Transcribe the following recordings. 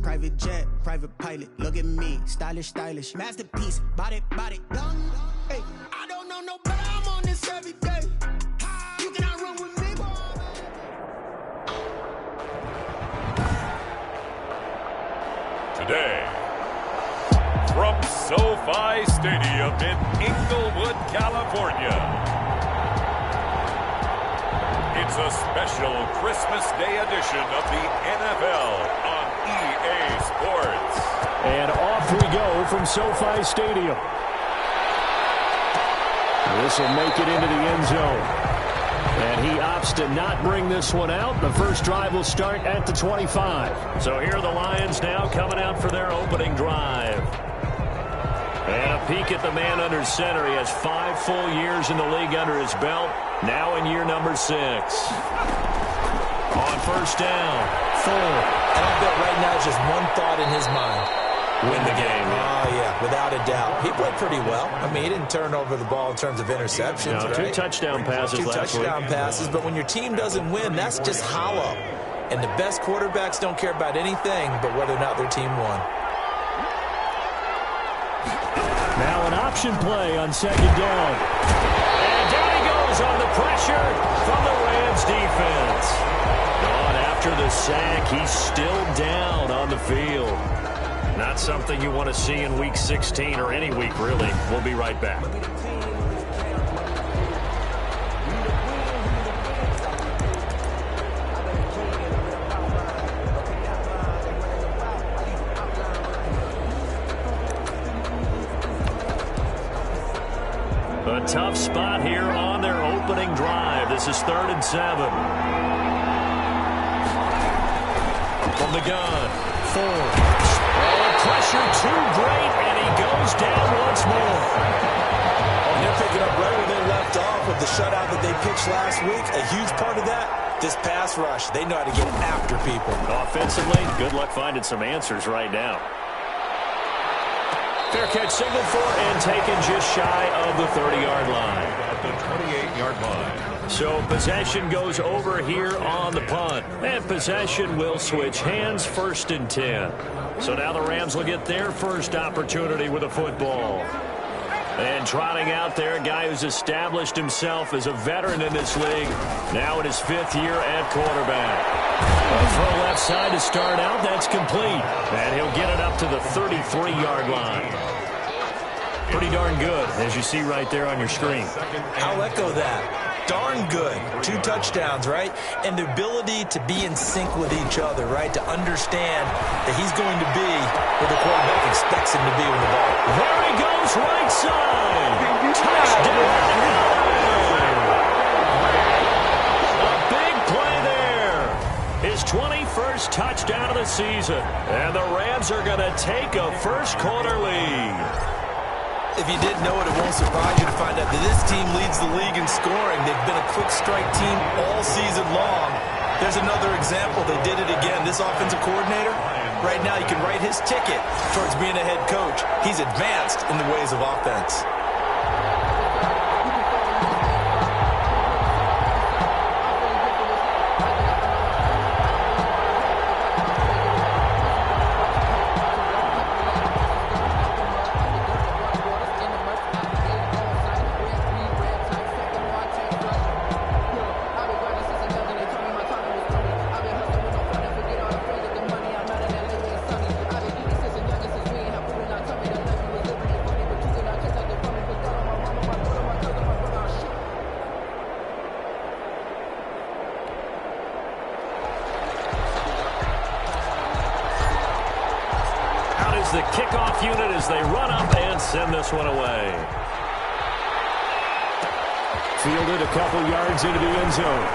Private jet, private pilot, look at me. Stylish, stylish, masterpiece. Body, body, young. Hey, I don't know no better, I'm on this every day. You cannot run with me. Today, from SoFi Stadium in Inglewood, California, it's a special Christmas Day edition of the NFL on EA Sports. And off we go from SoFi Stadium. This will make it into the end zone. And he opts to not bring this one out. The first drive will start at the 25. So here are the Lions now coming out for their opening drive. And a peek at the man under center. He has 5 full years in the league under his belt. Now in year number 6. On first down, full. And I bet right now it's just one thought in his mind. Win the game. Oh, yeah, without a doubt. He played pretty well. I mean, he didn't turn over the ball in terms of interceptions, no, right? 2 touchdown passes last week. 2 touchdown passes, but when your team doesn't win, that's just hollow. And the best quarterbacks don't care about anything but whether or not their team won. Now an option play on second down. And down he goes on the pressure from the Rams defense. On after the sack, he's still down on the field. Not something you want to see in Week 16 or any week, really. We'll be right back. A tough spot here on their opening drive. This is 3rd and 7. From the gun, 4. Pressure too great, and he goes down once more. And they're picking up right where they left off with the shutout that they pitched last week. A huge part of that, this pass rush. They know how to get after people. Offensively, good luck finding some answers right now. Fair catch signaled for and taken just shy of the 30-yard line. At the 28-yard line. So possession goes over here on the punt. And possession will switch hands, 1st and 10. So now the Rams will get their first opportunity with a football. And trotting out there, a guy who's established himself as a veteran in this league. Now in his 5th year at quarterback. A throw left side to start out. That's complete. And he'll get it up to the 33-yard line. Pretty darn good, as you see right there on your screen. I'll echo that. Darn good. 2 touchdowns, right? And the ability to be in sync with each other, right? To understand that he's going to be where the quarterback expects him to be with the ball. There he goes, right side. Touchdown. A big play there. His 21st touchdown of the season. And the Rams are going to take a first-quarter lead. If you didn't know it, it won't surprise you to find out that this team leads the league in scoring. They've been a quick strike team all season long. There's another example. They did it again. This offensive coordinator, right now, you can write his ticket towards being a head coach. He's advanced in the ways of offense. The kickoff unit as they run up and send this one away. Fielded a couple yards into the end zone.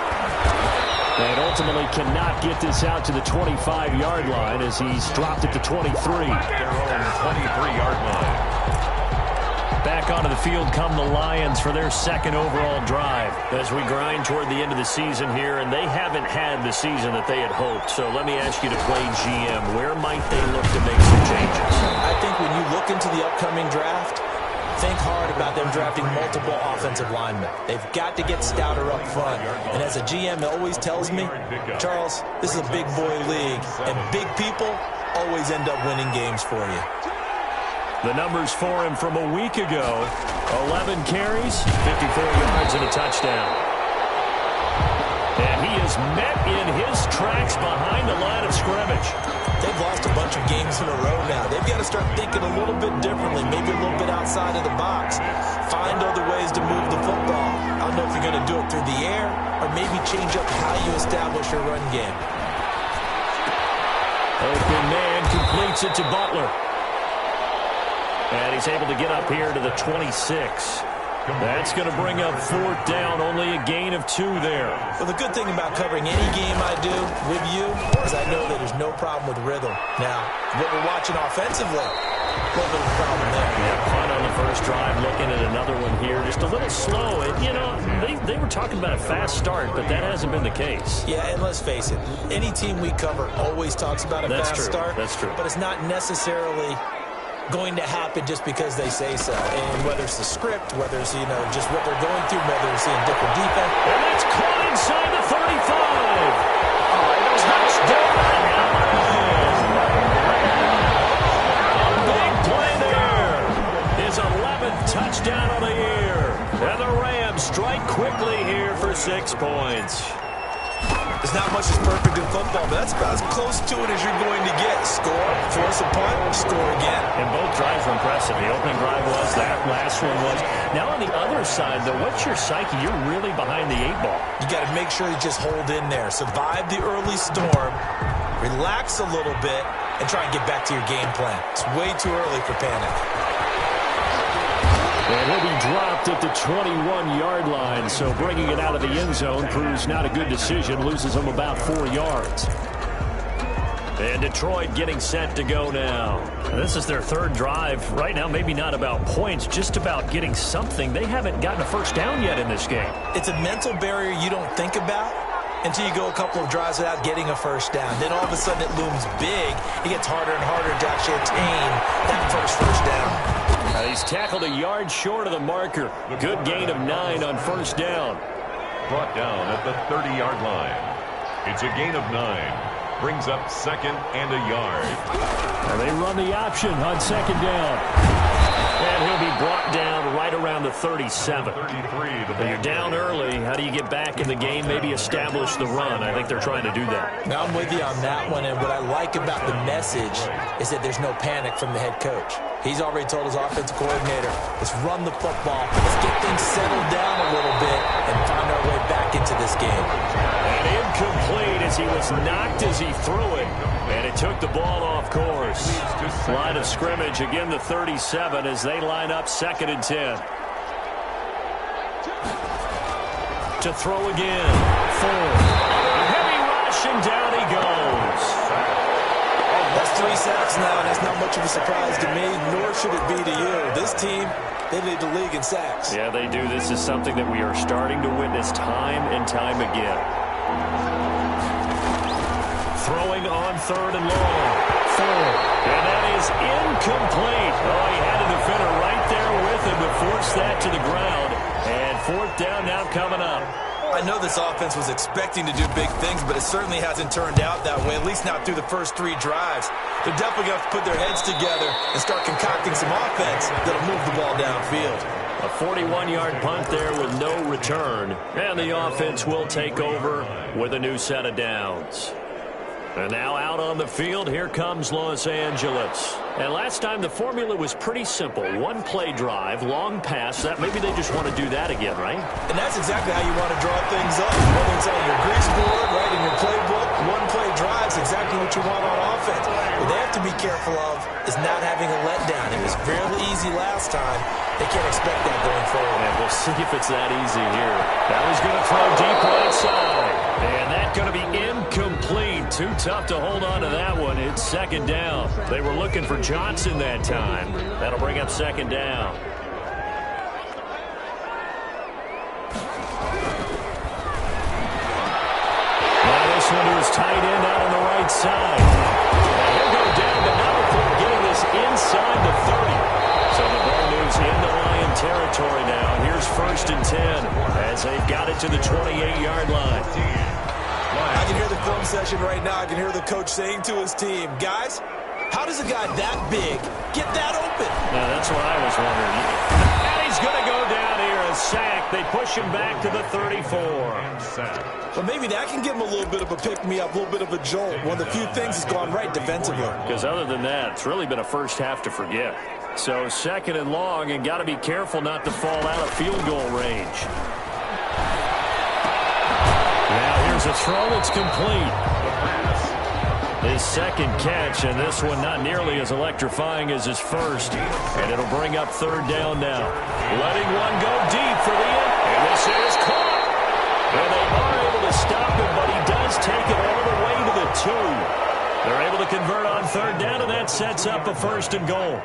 And ultimately cannot get this out to the 25-yard line as he's dropped at the 23. Their own 23-yard line. Back onto the field come the Lions for their 2nd overall drive as we grind toward the end of the season here, and they haven't had the season that they had hoped. So let me ask you to play GM. Where might they look to make some changes? I think when you look into the upcoming draft, think hard about them drafting multiple offensive linemen. They've got to get stouter up front. And as a GM, it always tells me, Charles, this is a big boy league, and big people always end up winning games for you. The numbers for him from a week ago: 11 carries, 54 yards, and a touchdown. And he is met in his tracks behind the line of scrimmage. They've lost a bunch of games in a row now. They've got to start thinking a little bit differently, maybe a little bit outside of the box. Find other ways to move the football. I don't know if you're going to do it through the air or maybe change up how you establish your run game. Open man completes it to Butler. And he's able to get up here to the 26. That's going to bring up 4th down, only a gain of 2 there. Well, the good thing about covering any game I do with you is I know that there's no problem with rhythm. Now, what we're watching offensively, a little bit of a problem there. Yeah, punt on the first drive, looking at another one here. Just a little slow. They were talking about a fast start, but that hasn't been the case. Yeah, and let's face it, any team we cover always talks about a fast start. That's true. But it's not necessarily going to happen just because they say so. And whether it's the script, whether it's, just what they're going through, whether it's seeing different defense. And that's caught inside the 35. Touchdown, big play there. His 11th touchdown of the year. And the Rams strike quickly here for 6 points. There's not much that's perfect in football, but that's about as close to it as you're going to get. Score, force a punt, score again. And both drives were impressive. The opening drive was, that last one was. Now on the other side, though, what's your psyche? You're really behind the 8 ball. You got to make sure you just hold in there. Survive the early storm, relax a little bit, and try and get back to your game plan. It's way too early for panic. And he'll be dropped at the 21-yard line, so bringing it out of the end zone proves not a good decision, loses him about 4 yards. And Detroit getting set to go now. This is their 3rd drive. Right now, maybe not about points, just about getting something. They haven't gotten a first down yet in this game. It's a mental barrier you don't think about until you go a couple of drives without getting a first down. Then all of a sudden it looms big. It gets harder and harder to actually attain that first down. He's tackled a yard short of the marker. Good gain of 9 on first down. Brought down at the 30-yard line. It's a gain of 9. Brings up 2nd and a yard. And they run the option on 2nd down. And he'll be brought down right around the 37. 33. You're down early. How do you get back in the game? Maybe establish the run. I think they're trying to do that. Now, I'm with you on that one. And what I like about the message is that there's no panic from the head coach. He's already told his offensive coordinator, let's run the football. Let's get things settled down a little bit and find our way back into this game. And incomplete as he was knocked as he threw it. And it took the ball off course. Line of scrimmage, again the 37 as they line up 2nd and 10. To throw again. Ford. A heavy rush and down he goes. That's 3 sacks now, and that's not much of a surprise to me, nor should it be to you. This team, they lead the league in sacks. Yeah, they do. This is something that we are starting to witness time and time again. Throwing on 3rd and long. Ford. And that is incomplete. Oh, he had a defender right there with him to force that to the ground. And 4th down now coming up. I know this offense was expecting to do big things, but it certainly hasn't turned out that way, at least not through the first 3 drives. They're definitely going to have to put their heads together and start concocting some offense that'll move the ball downfield. A 41-yard punt there with no return. And the offense will take over with a new set of downs. And now out on the field, here comes Los Angeles. And last time the formula was pretty simple. 1-play drive, long pass. That maybe they just want to do that again, right? And that's exactly how you want to draw things up. Whether it's on your grease board, right, in your playbook, 1-play drive is exactly what you want on offense. What they have to be careful of is not having a letdown. It was fairly easy last time. They can't expect that going forward. And we'll see if it's that easy here. That was going to throw deep right side. And that's going to be incomplete. Too tough to hold on to that one. It's 2nd down. They were looking for Johnson that time. That'll bring up 2nd down. Now this one to his tight end out on the right side. And he'll go down to Malcolm, getting this inside the 30. So the ball moves into Lion territory now. Here's 1st and 10 as they've got it to the 28-yard line. I can hear the film session right now. I can hear the coach saying to his team, guys, How does a guy that big get that open? Now, that's what I was wondering. And he's going to go down here, a sack. They push him back to the 34. Well, maybe that can give him a little bit of a pick-me-up, a little bit of a jolt. One of the few things that's gone right defensively. Because other than that, it's really been a first half to forget. So second and long, and got to be careful not to fall out of field goal range. Now here's a throw that's complete. His second catch, and this one not nearly as electrifying as his first. And it'll bring up third down now. Letting one go deep for the end. And this is caught. And they are able to stop him, but he does take it all the way to the 2. They're able to convert on third down, and that sets up a first and goal.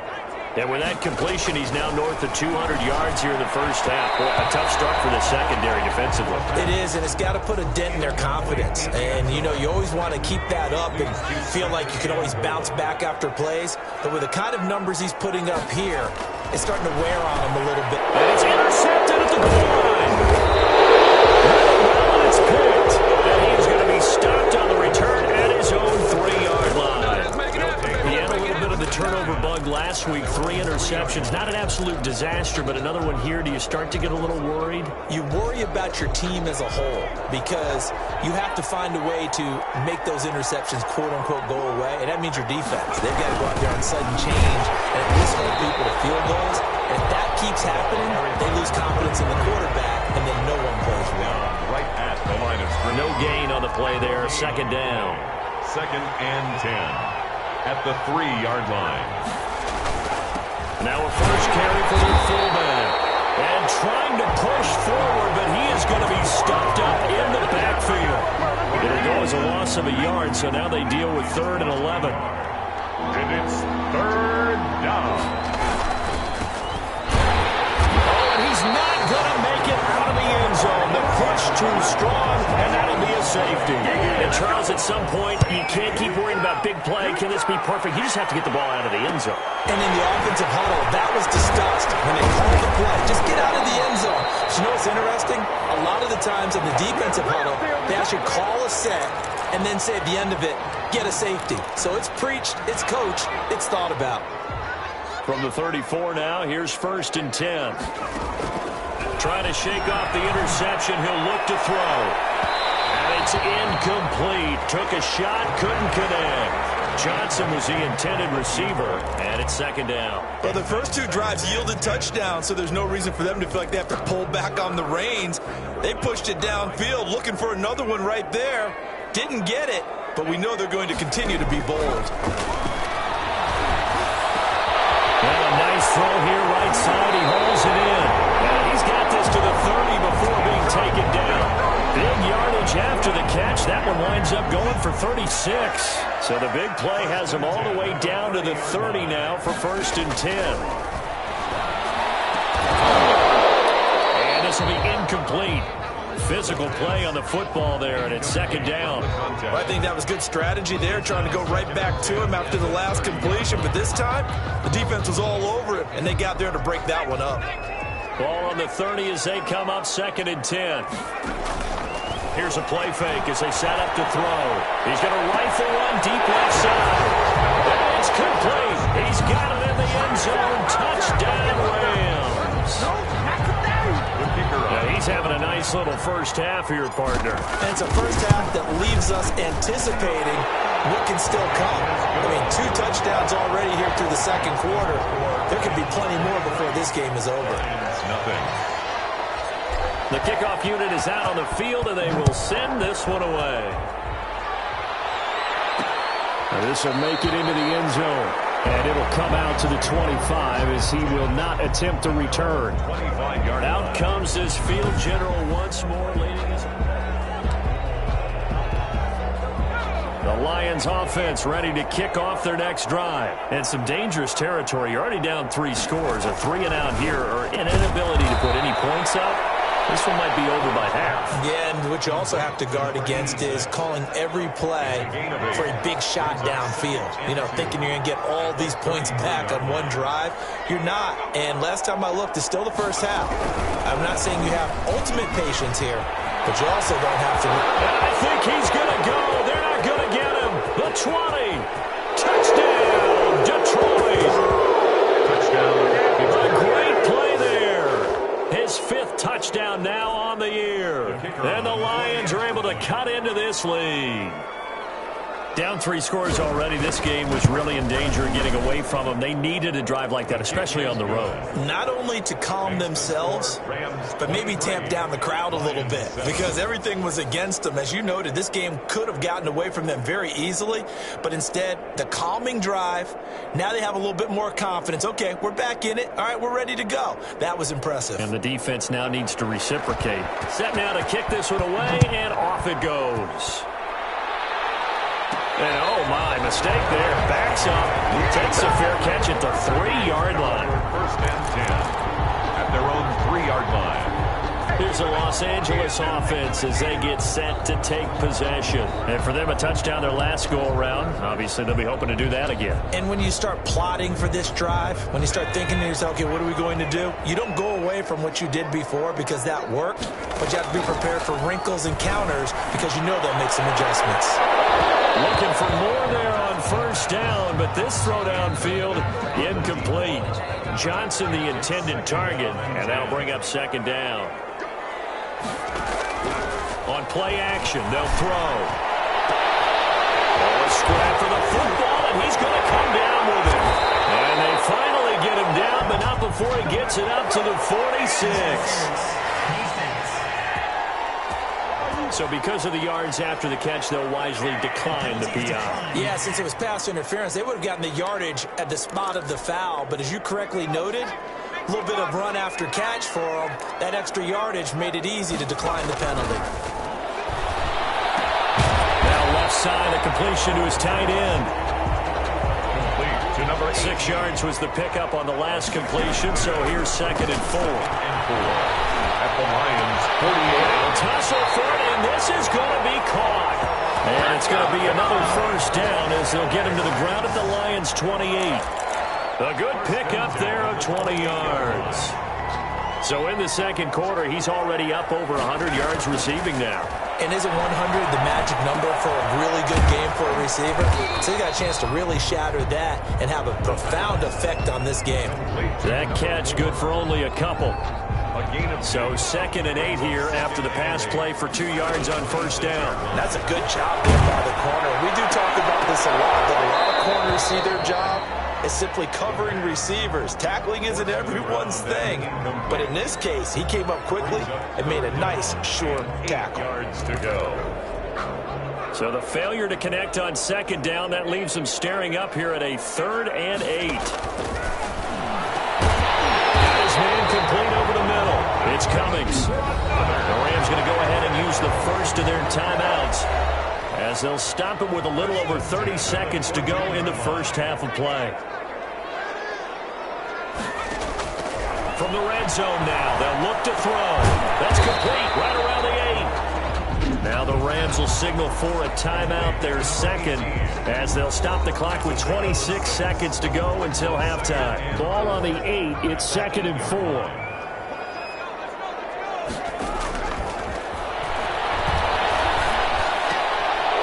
And with that completion, he's now north of 200 yards here in the first half. Boy, a tough start for the secondary defensively. It is, and it's got to put a dent in their confidence. And, you know, you always want to keep that up and feel like you can always bounce back after plays. But with the kind of numbers he's putting up here, it's starting to wear on him a little bit. And it's intercepted at the goal line. Well, it's picked. And he's going to be stopped on the return at his own 3-yard line. He had a little bit of the turnover bug last week. 3 interceptions. Not an absolute disaster, but another one here. Do you start to get a little worried? You worry about your team as a whole because you have to find a way to make those interceptions, quote-unquote, go away, and that means your defense. They've got to go out there on sudden change and at least hold people to field goals. And if that keeps happening, they lose confidence in the quarterback, and then no one plays well. Right at the line of scrimmage. No gain on the play there. Second down. 2nd and 10 at the 3-yard line. Now a first carry for the fullback. And trying to push forward, but he is going to be stopped up in the backfield. It'll go as a loss of a yard, so now they deal with 3rd and 11. And it's 3rd down. Oh, and he's not going to make it out of the end zone. The push too strong, and that'll be a safety. And Charles, at some point, you can't keep worrying about big play. Can this be perfect? You just have to get the ball out of the end zone. And in the offensive huddle, that was discussed when they called the play. Just get out of the end zone. But you know what's interesting? A lot of the times in the defensive huddle, they actually call a set and then say at the end of it, get a safety. So it's preached, it's coached, it's thought about. From the 34 now, here's 1st and 10. Trying to shake off the interception. He'll look to throw. And it's incomplete. Took a shot, couldn't connect. Johnson was the intended receiver, and it's 2nd down. Well, the first 2 drives yielded touchdowns, so there's no reason for them to feel like they have to pull back on the reins. They pushed it downfield, looking for another one right there. Didn't get it, but we know they're going to continue to be bold. And a nice throw here, right side. He hauls it in. And he's got this to the 30 before being taken down. Big yardage after the catch. That one winds up going for 36. So the big play has him all the way down to the 30 now for 1st and 10. And this will be incomplete. Physical play on the football there, and it's 2nd down. Well, I think that was good strategy there, trying to go right back to him after the last completion. But this time, the defense was all over it, and they got there to break that one up. Ball on the 30 as they come up 2nd and 10. Here's a play fake as they set up to throw. He's going to rifle one deep left side. And it's complete. He's got it in the end zone. Touchdown, Rams. Now he's having a nice little first half here, partner. And it's a first half that leaves us anticipating what can still come. I mean, 2 touchdowns already here through the 2nd quarter. There could be plenty more before this game is over. Nothing. The kickoff unit is out on the field, and they will send this one away. Now this will make it into the end zone. And it'll come out to the 25 as he will not attempt to return. 25-yard Out comes this field general once more, leading his... The Lions offense ready to kick off their next drive. And some dangerous territory. You're already down 3 scores. A 3-and-out here, or an inability to put any points up. This one might be over by half. Yeah, and what you also have to guard against is calling every play for a big shot downfield. You know, thinking you're going to get all these points back on one drive. You're not. And last time I looked, it's still the first half. I'm not saying you have ultimate patience here, but you also don't have to. And I think he's going to go. They're not going to get him. The 20. Touchdown. to cut into this lead. Down 3 scores already. This game was really in danger of getting away from them. They needed a drive like that, especially on the road. Not only to calm themselves, but maybe tamp down the crowd a little bit because everything was against them. As you noted, this game could have gotten away from them very easily, but instead, the calming drive, now they have a little bit more confidence. Okay, we're back in it. All right, we're ready to go. That was impressive. And the defense now needs to reciprocate. Set now to kick this one away, and off it goes. And, oh, my, mistake there. Backs up. Takes a fair catch at the 3-yard line. First and 10 at their own 3-yard line. Here's the Los Angeles offense as they get set to take possession. And for them, a touchdown their last go-around. Obviously, they'll be hoping to do that again. And when you start plotting for this drive, when you start thinking to yourself, okay, what are we going to do? You don't go away from what you did before because that worked, but you have to be prepared for wrinkles and counters because you know they'll make some adjustments. Looking for more there on first down, but this throw downfield incomplete. Johnson the intended target, and that'll bring up second down. On play action, they'll throw. Oh, a scrap for the football, and he's going to come down with it. And they finally get him down, but not before he gets it up to the 46. So because of the yards after the catch, they'll wisely decline the PI. Yeah, since it was pass interference, they would have gotten the yardage at the spot of the foul. But as you correctly noted, a little bit of run after catch for them. That extra yardage made it easy to decline the penalty. Now left side, a completion to his tight end. Complete to number 8. 6 yards was the pickup on the last completion, so here's second and 4. At the Lions' 48. Tussle for it, and this is going to be caught. And it's going to be another first down as they'll get him to the ground at the Lions' 28. A good pickup there of 20 yards. So in the second quarter, he's already up over 100 yards receiving now. And isn't 100 the magic number for a really good game for a receiver? So he got a chance to really shatter that and have a profound effect on this game. That catch good for only a couple. So second and 8 here after the pass play for 2 yards on first down. That's a good job there by the corner. We do talk about this a lot, that a lot of corners see their job as simply covering receivers. Tackling isn't everyone's thing. But in this case, he came up quickly and made a nice, sure tackle. 8 yards to go. So the failure to connect on second down, that leaves them staring up here at a 3rd and 8. Man complete over the middle. It's Cummings. The Rams going to go ahead and use the first of their timeouts as they'll stop it with a little over 30 seconds to go in the first half of play. From the red zone now, they'll look to throw. That's complete right around the 8. Now the Rams will signal for a timeout, their second, as they'll stop the clock with 26 seconds to go until halftime. Ball on the 8, it's second and 4.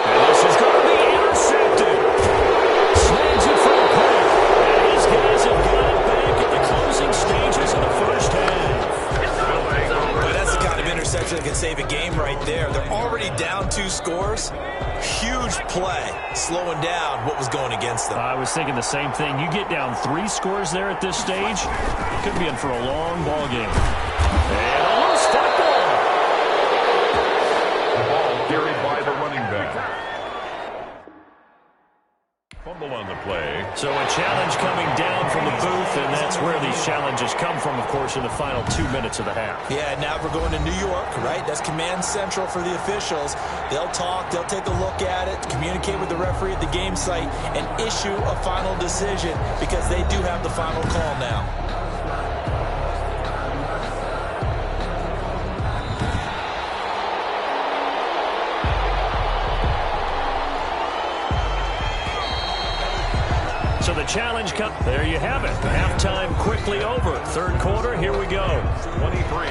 And this is going to be intercepted. Snags it for a pick. And these guys have got it back at the closing stages of the first half. But that's the kind of interception that can save a game right there. They're already down 2 scores. Huge play, slowing down what was going against them. I was thinking the same thing. You get down 3 scores there at this stage, could be in for a long ball game. And a loose football. The ball carried by the running back. Fumble on the play. So a challenge coming down from the booth, and that's where these challenges come from, of course, in the final 2 minutes of the half. Yeah, now we're going to New York, right? That's command central for the officials. They'll talk, they'll take a look at it, communicate with the referee at the game site, and issue a final decision because they do have the final call now. So the challenge comes. There you have it. Halftime quickly over. Third quarter, here we go. 23,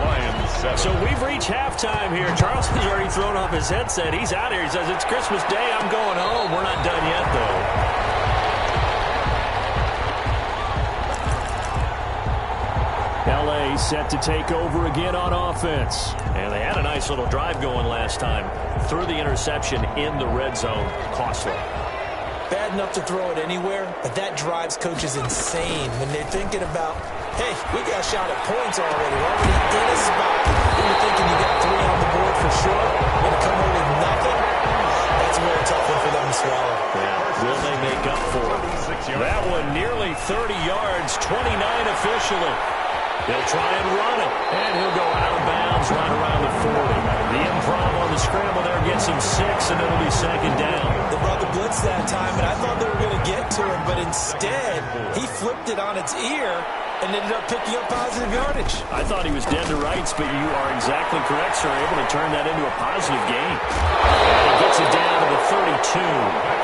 Lions 7. So we've reached halftime here. Charleston's already thrown off his headset. He's out here. He says, it's Christmas Day. I'm going home. We're not done yet, though. LA McVay set to take over again on offense. And they had a nice little drive going last time. Threw the interception in the red zone. Costly. Bad enough to throw it anywhere, but that drives coaches insane when they're thinking about, hey, we got a shot at points already. We're already in a spot. And you're thinking you got 3 on the board for sure. You're going to come away with nothing. That's a really tough one for them to swallow. Yeah. Will they make up for it? That one nearly 30 yards, 29 officially. He'll try and run it, and he'll go out of bounds right around the 40. The improv on the scramble there gets him 6, and it'll be second down. They brought the blitz that time, and I thought they were going to get to him, but instead, he flipped it on its ear and ended up picking up positive yardage. I thought he was dead to rights, but you are exactly correct, sir. Able to turn that into a positive gain. And he gets it down to the 32.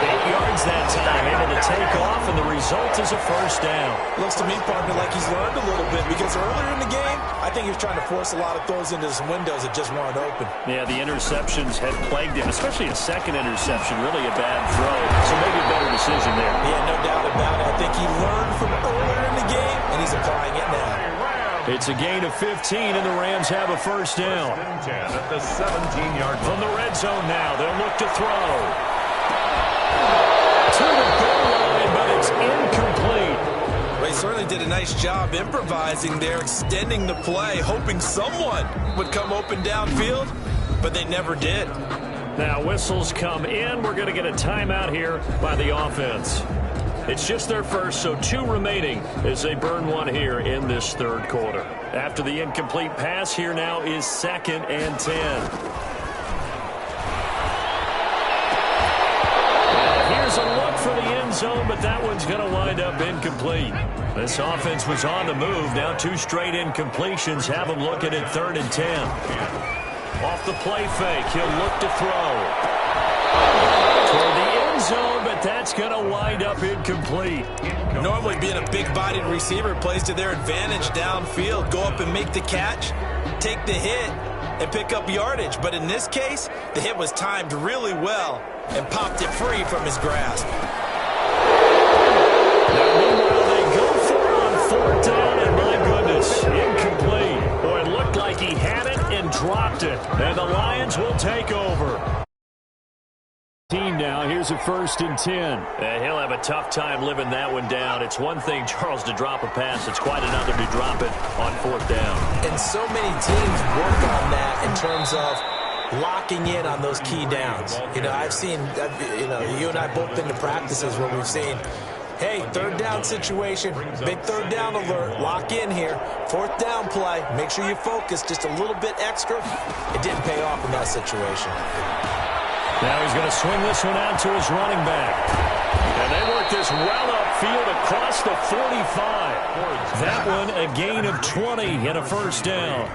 8 yards that time, able to take off, and the result is a first down. Looks to me, partner, like he's learned a little bit, because earlier in the game, I think he was trying to force a lot of throws into some windows that just weren't open. Yeah, the interceptions had plagued him, especially a second interception, really a bad throw. So maybe a better decision there. Yeah, no doubt about it. I think he learned from earlier in the game, and he's applying it now. It's a gain of 15, and the Rams have a first down. At the 17-yard line. From the red zone now, they'll look to throw. To the goal line, but it's incomplete. Well, he certainly did a nice job improvising there, extending the play, hoping someone would come open downfield, but they never did. Now whistles come in. We're going to get a timeout here by the offense. It's just their first, so 2 remaining as they burn one here in this third quarter. After the incomplete pass, here now is 2nd and 10. Here's a look for the end zone, but that one's going to wind up incomplete. This offense was on the move. Now 2 straight incompletions have them looking at 3rd and 10. Off the play fake, he'll look to throw. Toward the end zone, but that's going to wind up incomplete. Normally being a big-bodied receiver plays to their advantage downfield. Go up and make the catch, take the hit, and pick up yardage. But in this case, the hit was timed really well and popped it free from his grasp. Now, meanwhile, they go for it on 4th down, and my goodness, incomplete. Boy, it looked like he had it and dropped it. And the Lions will take over. Now, here's a 1st and 10. And he'll have a tough time living that one down. It's one thing, Charles, to drop a pass. It's quite another to drop it on 4th down. And so many teams work on that in terms of locking in on those key downs. You know, I've seen, you and I both been to practices where we've seen, hey, 3rd down situation, big 3rd down alert, lock in here, 4th down play, make sure you focus just a little bit extra. It didn't pay off in that situation. Now he's going to swing this one out to his running back. And they work this well upfield across the 45. That one a gain of 20 and a first down.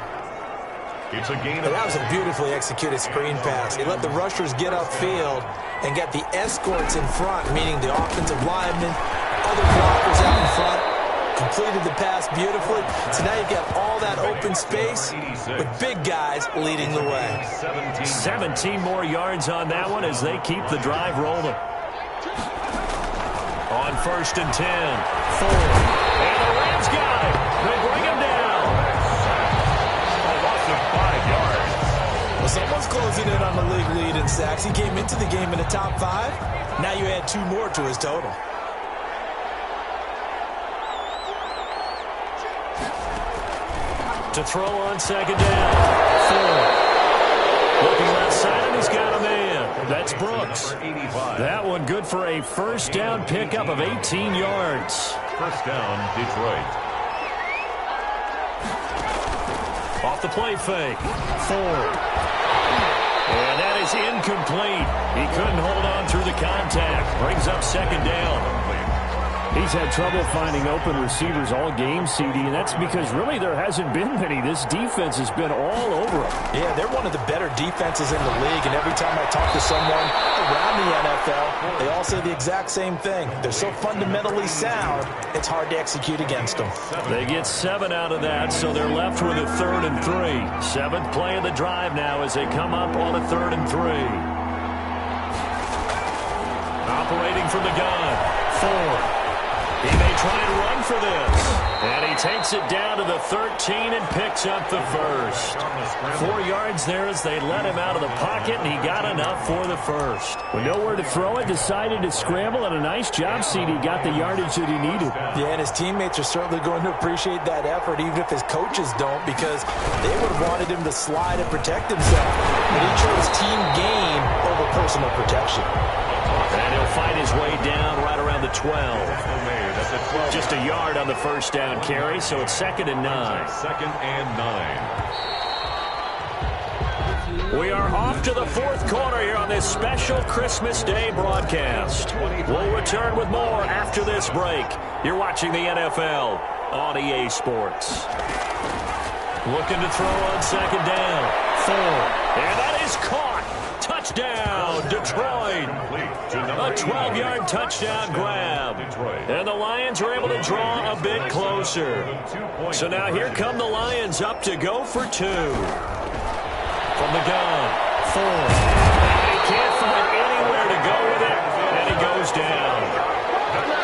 It's a gain of... That was a beautifully executed screen pass. He let the rushers get upfield and got the escorts in front, meaning the offensive linemen, other blockers out in front. Completed the pass beautifully. So now you've got all that open space with big guys leading the way. 17 more yards on that one as they keep the drive rolling. On 1st and 10. 4. And the Rams got it. They bring him down. A loss of 5 yards. Well, someone's closing in on the league lead in sacks. He came into the game in the top 5. Now you add 2 more to his total. To throw on 2nd down. 4. Looking left side, and he's got a man. That's Brooks. That one good for a first down pickup of 18 yards. First down, Detroit. Off the play fake. 4. And that is incomplete. He couldn't hold on through the contact. Brings up 2nd down. He's had trouble finding open receivers all game, CD, and that's because really there hasn't been many. This defense has been all over him. Yeah, they're one of the better defenses in the league, and every time I talk to someone around the NFL, they all say the exact same thing. They're so fundamentally sound, it's hard to execute against them. They get 7 out of that, so they're left with a 3rd and 3. 7th play of the drive now as they come up on a 3rd and 3. Operating from the gun. 4. He may try and run for this. And he takes it down to the 13 and picks up the first. 4 yards there as they let him out of the pocket, and he got enough for the first. With nowhere to throw it, decided to scramble, and a nice job, CD. Got the yardage that he needed. Yeah, and his teammates are certainly going to appreciate that effort, even if his coaches don't, because they would have wanted him to slide and protect himself. But he chose team game over personal protection. And he'll fight his way down right around the 12. Just a yard on the first down carry, so it's 2nd and 9. 2nd and 9. We are off to the 4th quarter here on this special Christmas Day broadcast. We'll return with more after this break. You're watching the NFL on EA Sports. Looking to throw on 2nd down. 4. And that is caught. Touchdown, Detroit. A 12-yard touchdown grab. And the Lions are able to draw a bit closer. So now here come the Lions up to go for 2. From the gun, 4. And he can't find anywhere to go with it, and he goes down.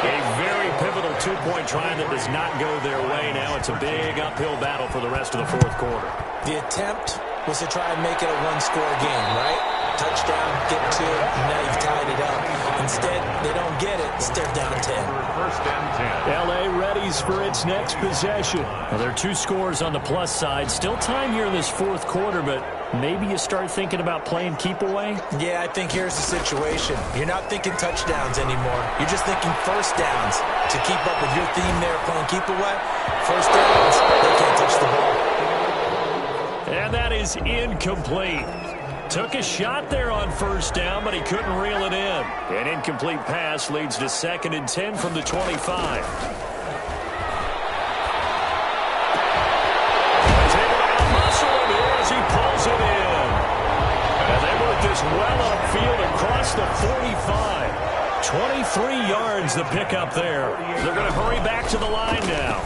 A very pivotal 2-point try that does not go their way now. It's a big uphill battle for the rest of the 4th quarter. The attempt was to try and make it a one-score game, right? Touchdown, get 2, and now you've tied it up. Instead, they don't get it. They're down 10. 1st and 10. L.A. readies for its next possession. Well, there are 2 scores on the plus side. Still time here in this 4th quarter, but maybe you start thinking about playing keep away? Yeah, I think here's the situation. You're not thinking touchdowns anymore. You're just thinking first downs. To keep up with your theme there, playing keep away, first downs, they can't touch the ball. And that is incomplete. Took a shot there on 1st down, but he couldn't reel it in. An incomplete pass leads to 2nd and 10 from the 25. He's able to outmuscle him here as he pulls it in. And they work this well upfield across the 45. 23 yards the pickup there. They're going to hurry back to the line now.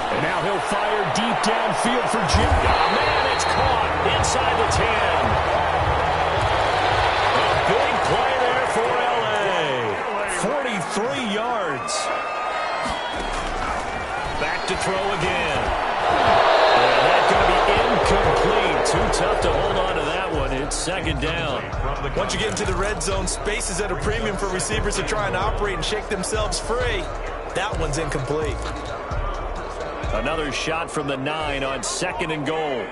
And now he'll fire deep downfield for Jim. Oh, man, it's caught inside the 10. A big play there for L.A. 43 yards. Back to throw again. And that's going to be incomplete. Too tough to hold on to that one. It's 2nd down. Once you get into the red zone, space is at a premium for receivers to try and operate and shake themselves free. That one's incomplete. Another shot from the 9 on 2nd and goal.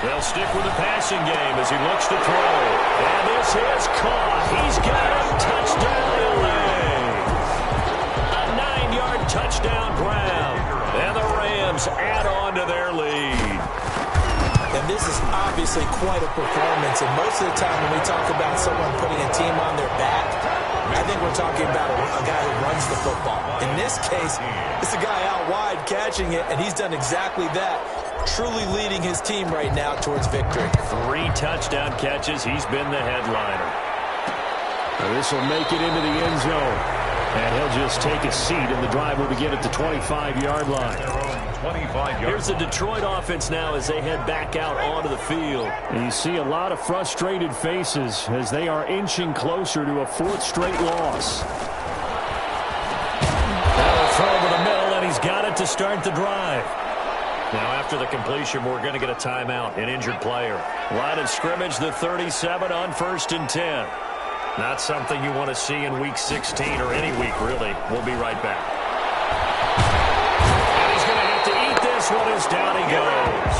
They'll stick with the passing game as he looks to throw. And this is caught. He's got him. Touchdown, L.A. A 9-yard touchdown grab. And the Rams add on to their lead. And this is obviously quite a performance. And most of the time when we talk about someone putting a team on their back, I think we're talking about a guy who runs the football. In this case, it's a guy out wide catching it, and he's done exactly that, truly leading his team right now towards victory. 3 touchdown catches. He's been the headliner. This will make it into the end zone. And he'll just take a seat, and the drive will begin at the 25-yard line. 25 yards. Here's the Detroit offense now as they head back out onto the field. And you see a lot of frustrated faces as they are inching closer to a 4th straight loss. That'll throw over the middle, and he's got it to start the drive. Now after the completion, we're going to get a timeout, an injured player. Line of scrimmage, the 37 on 1st and 10. Not something you want to see in Week 16 or any week, really. We'll be right back. And he's going to have to eat this one as down he goes.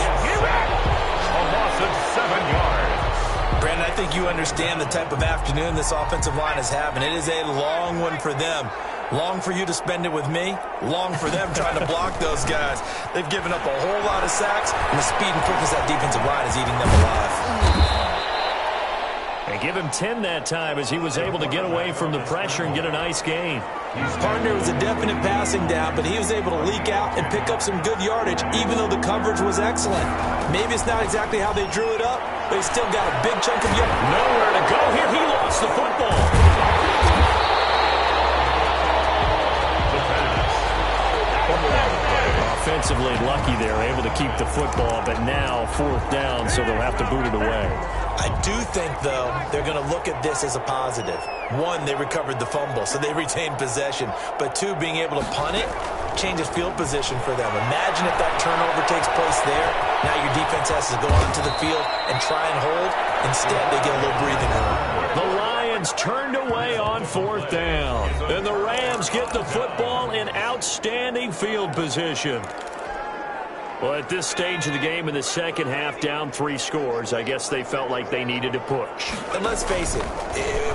A loss of 7 yards. Brandon, I think you understand the type of afternoon this offensive line is having. It is a long one for them. Long for you to spend it with me. Long for them trying to block those guys. They've given up a whole lot of sacks, and the speed and quickness of that defensive line is eating them alive. And give him 10 that time as he was able to get away from the pressure and get a nice gain. Partner was a definite passing down, but he was able to leak out and pick up some good yardage, even though the coverage was excellent. Maybe it's not exactly how they drew it up, but he still got a big chunk of yardage. Nowhere to go here. He lost the football. Offensively lucky there, able to keep the football, but now 4th down, so they'll have to boot it away. I do think, though, they're going to look at this as a positive. One, they recovered the fumble, so they retained possession. But two, being able to punt it changes field position for them. Imagine if that turnover takes place there. Now your defense has to go onto the field and try and hold. Instead, they get a little breathing room. The Lions turned away on 4th down. And the Rams get the football in outstanding field position. Well, at this stage of the game in the second half, down 3 scores, I guess they felt like they needed to push. And let's face it,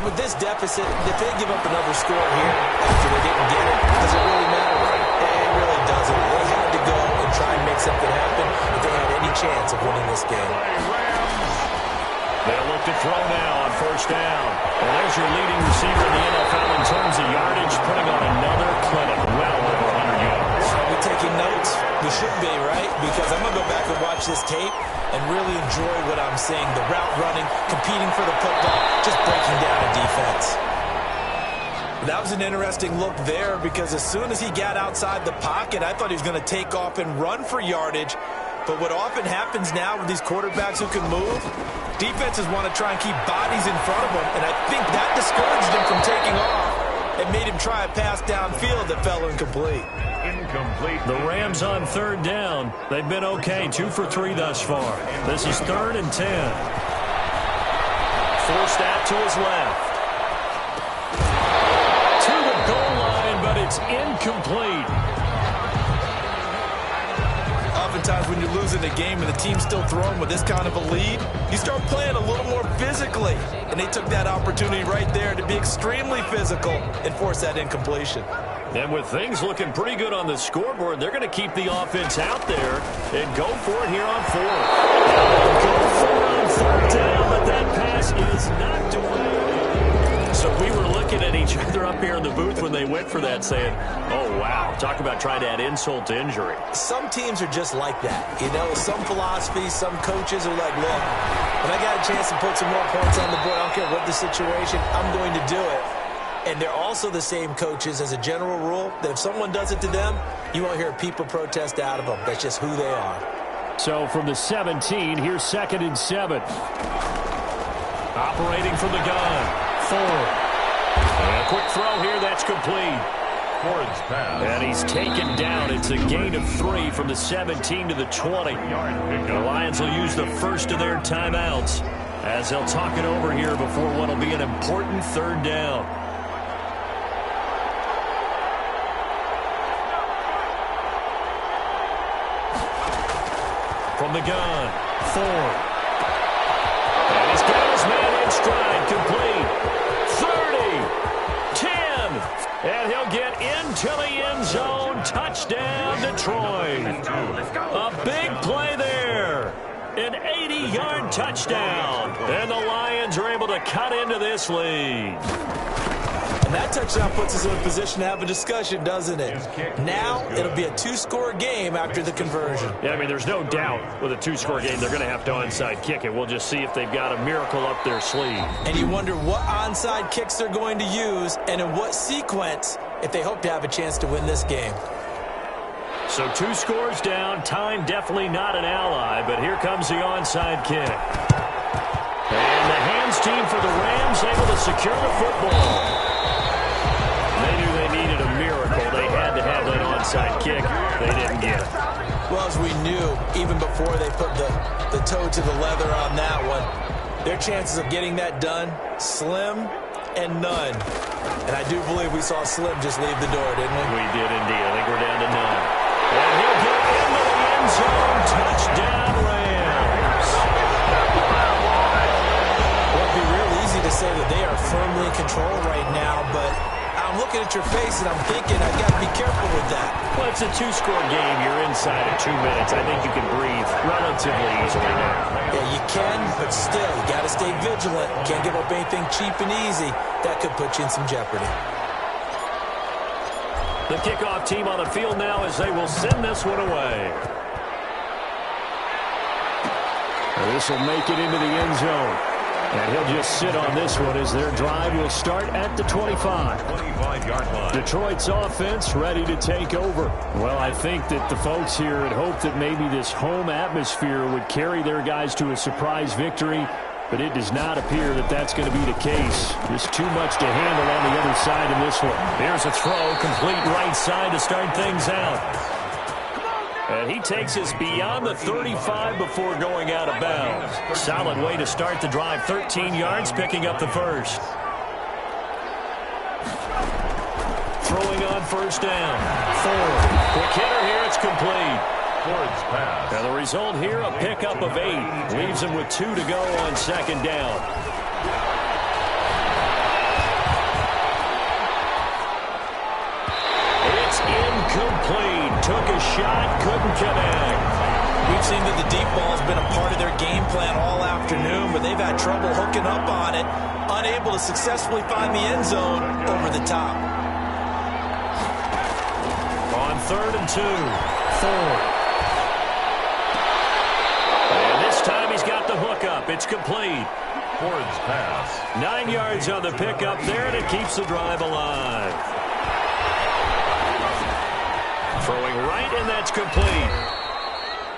with this deficit, if they give up another score here after they didn't get it, does it really matter? It really doesn't. They had to go and try and make something happen if they had any chance of winning this game. They'll look to throw now on 1st down. Well, there's your leading receiver in the NFL in terms of yardage, putting on another clinic, well over 100 yards. Are we taking notes? We should be, right? Because I'm going to go back and watch this tape and really enjoy what I'm seeing. The route running, competing for the football, just breaking down a defense. That was an interesting look there because as soon as he got outside the pocket, I thought he was going to take off and run for yardage. But what often happens now with these quarterbacks who can move, defenses want to try and keep bodies in front of them, and I think that discouraged him from taking off and made him try a pass downfield that fell incomplete. The Rams on 3rd down. They've been okay, 2 for 3 thus far. This is 3rd and 10. Forced out to his left. To the goal line, but it's incomplete. Oftentimes when you're losing a game and the team's still throwing with this kind of a lead, you start playing a little more physically. And they took that opportunity right there to be extremely physical and force that incompletion. And with things looking pretty good on the scoreboard, they're going to keep the offense out there and go for it here on 4th. Go for it on 3rd down, but that pass is knocked away. So we were looking at each other up here in the booth when they went for that saying, oh, wow, talk about trying to add insult to injury. Some teams are just like that. You know, some philosophies, some coaches are like, look, when I got a chance to put some more points on the board, I don't care what the situation, I'm going to do it. And they're also the same coaches as a general rule that if someone does it to them, you won't hear people protest out of them. That's just who they are. So from the 17, here's 2nd and 7. Operating from the gun. Ford. And a quick throw here. That's complete. Ford's pass. And he's taken down. It's a gain of 3 from the 17 to the 20. The Lions will use the first of their timeouts as they'll talk it over here before what will be an important 3rd down. From the gun, Ford. And he's got his man in stride, complete. 30, 10, and he'll get into the end zone. Touchdown, Detroit. A big play there. An 80-yard touchdown. And the Lions are able to cut into this lead. And that touchdown puts us in a position to have a discussion, doesn't it? Now it'll be a 2-score game after the conversion. Yeah, I mean, there's no doubt with a 2-score game they're going to have to onside kick it. We'll just see if they've got a miracle up their sleeve. And you wonder what onside kicks they're going to use and in what sequence if they hope to have a chance to win this game. So 2 scores down. Time definitely not an ally, but here comes the onside kick. And the hands team for the Rams able to secure the football. They knew they needed a miracle. They had to have that onside kick. They didn't get it. Well, as we knew, even before they put the toe to the leather on that one, their chances of getting that done, slim and none. And I do believe we saw Slim just leave the door, didn't we? We did indeed. I think we're down to none. And he'll get into the end zone. Touchdown, Rams. Well, it'd be real easy to say that they are firmly in control right now, but I'm looking at your face and I'm thinking I've got to be careful with that. Well, it's a 2-score game. You're inside of 2 minutes. I think you can breathe relatively easily now. Yeah, you can, but still, you got to stay vigilant. Can't give up anything cheap and easy. That could put you in some jeopardy. The kickoff team on the field now as they will send this one away. Well, this will make it into the end zone. And he'll just sit on this one as their drive will start at the 25. 25-yard line. Detroit's offense ready to take over. Well, I think that the folks here had hoped that maybe this home atmosphere would carry their guys to a surprise victory. but it does not appear that that's going to be the case. Just too much to handle on the other side in this one. Here's a throw, complete right side to start things out. And he takes us beyond the 35 before going out of bounds. Solid way to start the drive. 13 yards, picking up the first. Throwing on first down. Ford. Quick hitter here, it's complete. Ford's pass. Now the result here, a pickup of 8. Leaves him with 2 to go on second down. It's incomplete. Took a shot, couldn't connect. We've seen that the deep ball has been a part of their game plan all afternoon, but they've had trouble hooking up on it, unable to successfully find the end zone over the top. On 3rd and 2, Ford. And this time he's got the hook up. It's complete. Ford's pass. 9 yards on the pickup there, and it keeps the drive alive. Throwing right, and that's complete.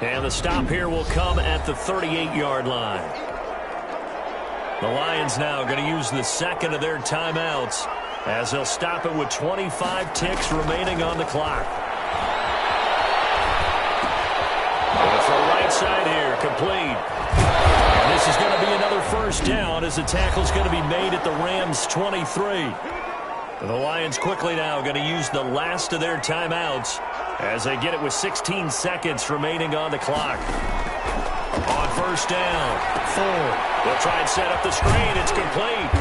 And the stop here will come at the 38-yard line. The Lions now going to use the second of their timeouts as they'll stop it with 25 ticks remaining on the clock. And for right side here, complete. And this is going to be another first down as the tackle's going to be made at the Rams' 23. The Lions quickly now going to use the last of their timeouts as they get it with 16 seconds remaining on the clock. On first down, Ford. They'll try and set up the screen. It's complete.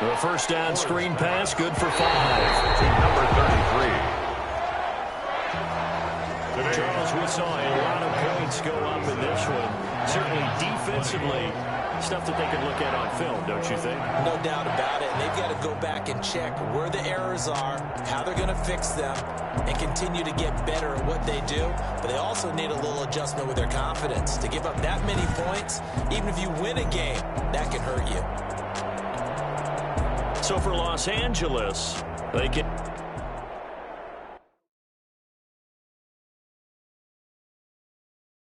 The first down screen pass, good for 5. To number 33. Charles, we saw a lot of points go up in this one. Certainly defensively, stuff that they can look at on film, don't you think? No doubt about it. And they've got to go back and check where the errors are, how they're going to fix them, and continue to get better at what they do. But they also need a little adjustment with their confidence. To give up that many points, even if you win a game, that can hurt you. So for Los Angeles, they can...